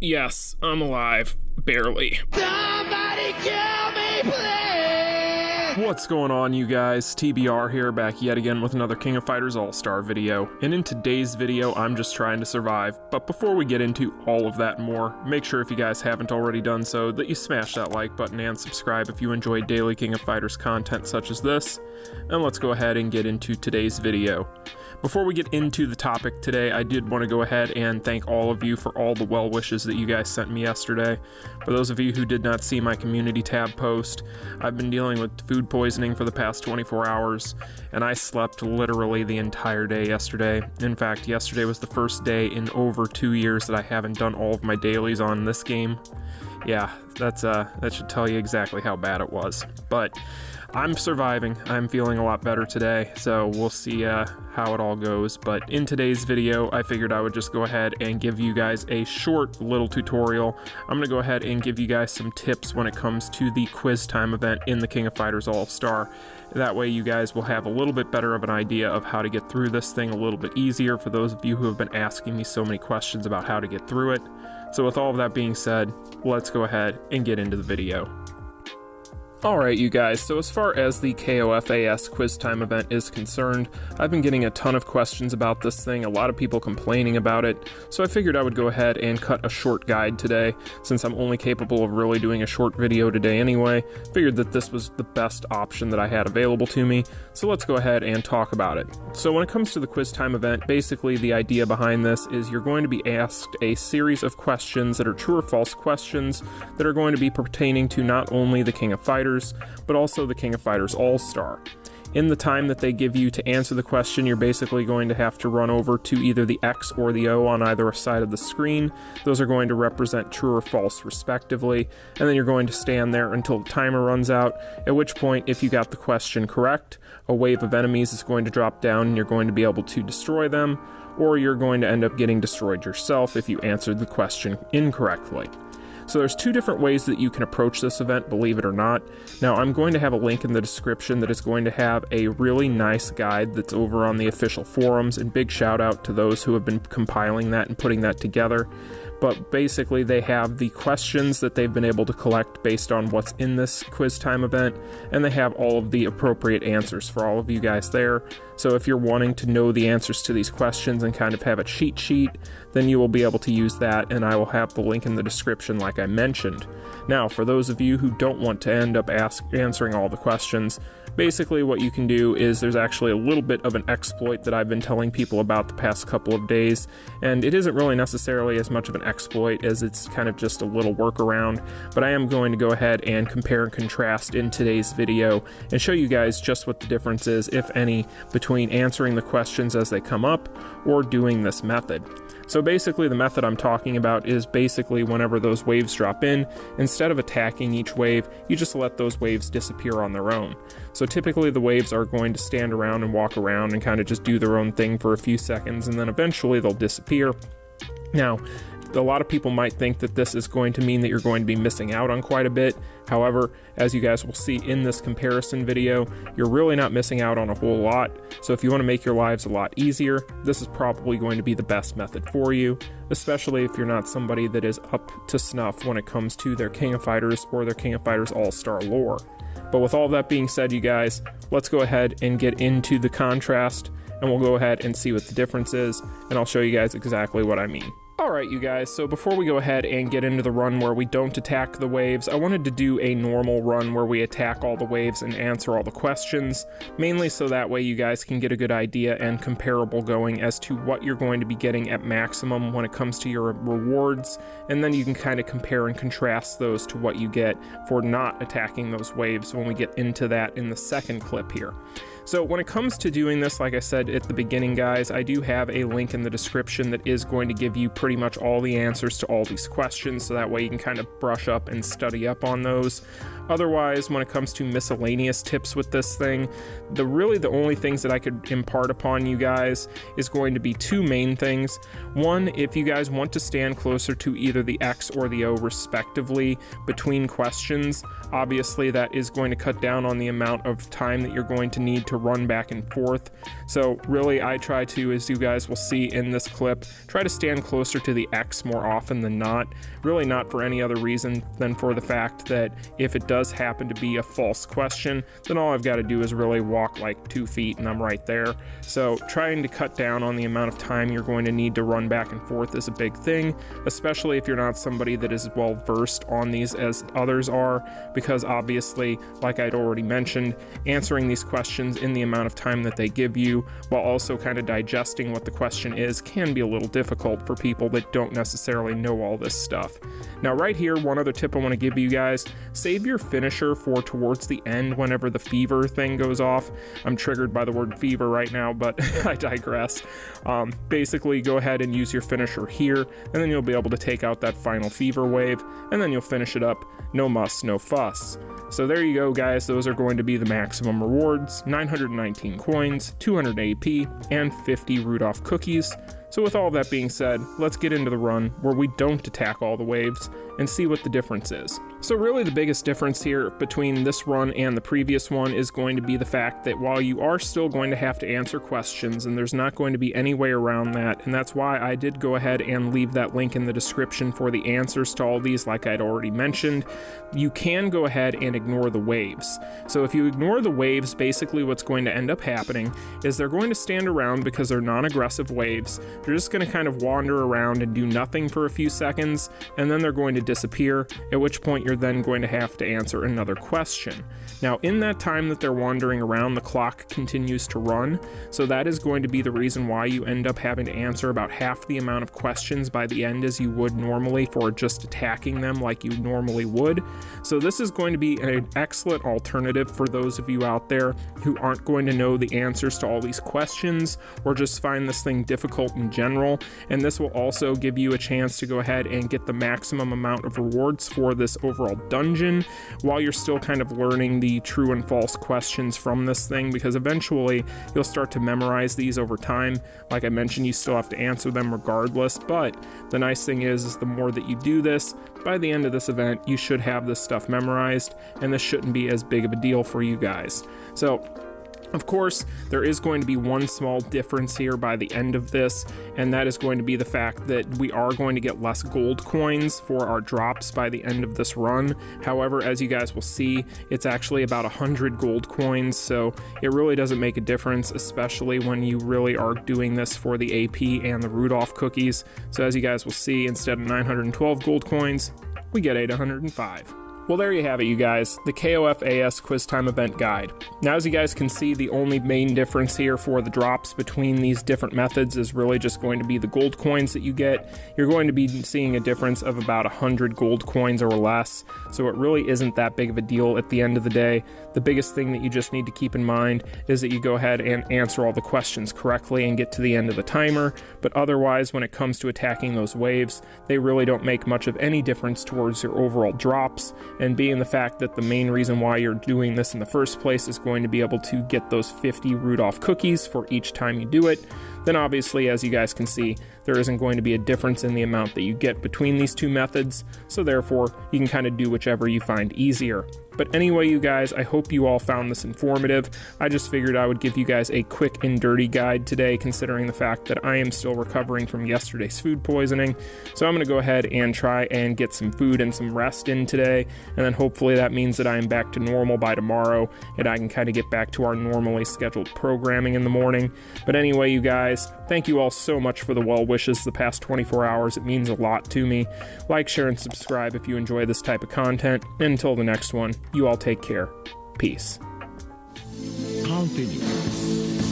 Yes, I'm alive. Barely. Somebody kill me, please! What's going on, you guys? TBR here, back yet again with another King of Fighters All-Star video. And in today's video, I'm just trying to survive. But before we get into all of that and more, make sure if you guys haven't already done so, that you smash that like button and subscribe if you enjoy daily King of Fighters content such as this. And let's go ahead and get into today's video. Before we get into the topic today, I did want to go ahead and thank all of you for all the well wishes that you guys sent me yesterday. For those of you who did not see my community tab post, I've been dealing with food poisoning for the past 24 hours, and I slept literally the entire day yesterday. In fact, yesterday was the first day in over 2 years that I haven't done all of my dailies on this game. Yeah, that should tell you exactly how bad it was. But I'm surviving. I'm feeling a lot better today, so we'll see how it all goes. But in today's video, I figured I would just go ahead and give you guys a short little tutorial. I'm gonna go ahead and give you guys some tips when it comes to the quiz time event in the King of Fighters All-Star. That way you guys will have a little bit better of an idea of how to get through this thing a little bit easier for those of you who have been asking me so many questions about how to get through it. So with all of that being said, let's go ahead and get into the video. Alright, you guys, so as far as the KoFAS quiz time event is concerned, I've been getting a ton of questions about this thing, a lot of people complaining about it, so I figured I would go ahead and cut a short guide today. Since I'm only capable of really doing a short video today anyway, figured that this was the best option that I had available to me, so let's go ahead and talk about it. So when it comes to the quiz time event, basically the idea behind this is you're going to be asked a series of questions that are true or false questions that are going to be pertaining to not only the King of Fighters, but also the King of Fighters All-Star. In the time that they give you to answer the question, you're basically going to have to run over to either the X or the O on either side of the screen. Those are going to represent true or false respectively, and then you're going to stand there until the timer runs out, at which point, if you got the question correct, a wave of enemies is going to drop down and you're going to be able to destroy them, or you're going to end up getting destroyed yourself if you answered the question incorrectly. So there's two different ways that you can approach this event, believe it or not. Now, I'm going to have a link in the description that is going to have a really nice guide that's over on the official forums, and big shout out to those who have been compiling that and putting that together. But basically they have the questions that they've been able to collect based on what's in this quiz time event, and they have all of the appropriate answers for all of you guys there. So if you're wanting to know the answers to these questions and kind of have a cheat sheet, then you will be able to use that, and I will have the link in the description like I mentioned. Now, for those of you who don't want to end up answering all the questions, basically what you can do is there's actually a little bit of an exploit that I've been telling people about the past couple of days, and it isn't really necessarily as much of an exploit as it's kind of just a little workaround, but I am going to go ahead and compare and contrast in today's video and show you guys just what the difference is, if any, between answering the questions as they come up or doing this method. So basically the method I'm talking about is basically whenever those waves drop in, instead of attacking each wave, you just let those waves disappear on their own. So typically the waves are going to stand around and walk around and kind of just do their own thing for a few seconds, and then eventually they'll disappear. Now, a lot of people might think that this is going to mean that you're going to be missing out on quite a bit. However, as you guys will see in this comparison video, you're really not missing out on a whole lot. So if you want to make your lives a lot easier, this is probably going to be the best method for you, especially if you're not somebody that is up to snuff when it comes to their King of Fighters or their King of Fighters All-Star lore. But with all that being said, you guys, let's go ahead and get into the contrast, and we'll go ahead and see what the difference is, and I'll show you guys exactly what I mean. Alright, you guys, so before we go ahead and get into the run where we don't attack the waves, I wanted to do a normal run where we attack all the waves and answer all the questions, mainly so that way you guys can get a good idea and comparable going as to what you're going to be getting at maximum when it comes to your rewards, and then you can kind of compare and contrast those to what you get for not attacking those waves when we get into that in the second clip here. So when it comes to doing this, like I said at the beginning, guys, I do have a link in the description that is going to give you pretty much all the answers to all these questions, so that way you can kind of brush up and study up on those. Otherwise, when it comes to miscellaneous tips with this thing, really the only things that I could impart upon you guys is going to be two main things. One, if you guys want to stand closer to either the X or the O respectively between questions, obviously that is going to cut down on the amount of time that you're going to need to to run back and forth. So really I try to, as you guys will see in this clip, try to stand closer to the X more often than not. Really not for any other reason than for the fact that if it does happen to be a false question, then all I've got to do is really walk like 2 feet and I'm right there. So trying to cut down on the amount of time you're going to need to run back and forth is a big thing, especially if you're not somebody that is well versed on these as others are, because obviously, like I'd already mentioned, answering these questions in the amount of time that they give you while also kind of digesting what the question is can be a little difficult for people that don't necessarily know all this stuff. Now right here, one other tip I want to give you guys: save your finisher for towards the end whenever the fever thing goes off. I'm triggered by the word fever right now, but I digress. Basically go ahead and use your finisher here, and then you'll be able to take out that final fever wave, and then you'll finish it up. No muss, no fuss. So there you go, guys. Those are going to be the maximum rewards: 919 coins, 200 AP, and 50 Rudolph cookies. So with all that being said, let's get into the run where we don't attack all the waves and see what the difference is. So really the biggest difference here between this run and the previous one is going to be the fact that while you are still going to have to answer questions, and there's not going to be any way around that, and that's why I did go ahead and leave that link in the description for the answers to all these like I'd already mentioned, you can go ahead and ignore the waves. So if you ignore the waves, basically what's going to end up happening is they're going to stand around because they're non-aggressive waves. They're just going to kind of wander around and do nothing for a few seconds, and then they're going to disappear, at which point you're then going to have to answer another question. Now in that time that they're wandering around, the clock continues to run, so that is going to be the reason why you end up having to answer about half the amount of questions by the end as you would normally for just attacking them like you normally would. So this is going to be an excellent alternative for those of you out there who aren't going to know the answers to all these questions or just find this thing difficult in general, and this will also give you a chance to go ahead and get the maximum amount of rewards for this overall dungeon while you're still kind of learning the true and false questions from this thing, because eventually you'll start to memorize these over time. Like I mentioned, you still have to answer them regardless, but the nice thing is the more that you do this, by the end of this event you should have this stuff memorized, and this shouldn't be as big of a deal for you guys. So of course, there is going to be one small difference here by the end of this, and that is going to be the fact that we are going to get less gold coins for our drops by the end of this run. However, as you guys will see, it's actually about 100 gold coins, so it really doesn't make a difference, especially when you really are doing this for the AP and the Rudolph cookies. So as you guys will see, instead of 912 gold coins, we get 805. Well, there you have it, you guys, the KoF AS Quiz Time event guide. Now, as you guys can see, the only main difference here for the drops between these different methods is really just going to be the gold coins that you get. You're going to be seeing a difference of about 100 gold coins or less, so it really isn't that big of a deal at the end of the day. The biggest thing that you just need to keep in mind is that you go ahead and answer all the questions correctly and get to the end of the timer, but otherwise, when it comes to attacking those waves, they really don't make much of any difference towards your overall drops. And being the fact that the main reason why you're doing this in the first place is going to be able to get those 50 Rudolph cookies for each time you do it, then obviously, as you guys can see, there isn't going to be a difference in the amount that you get between these two methods, so therefore you can kind of do whichever you find easier. But anyway, you guys, I hope you all found this informative. I just figured I would give you guys a quick and dirty guide today, considering the fact that I am still recovering from yesterday's food poisoning. So I'm going to go ahead and try and get some food and some rest in today, and then hopefully that means that I am back to normal by tomorrow, and I can kind of get back to our normally scheduled programming in the morning. But anyway, you guys, thank you all so much for the well wishes the past 24 hours. It means a lot to me. Like, share, and subscribe if you enjoy this type of content. And until the next one, you all take care. Peace. Continue.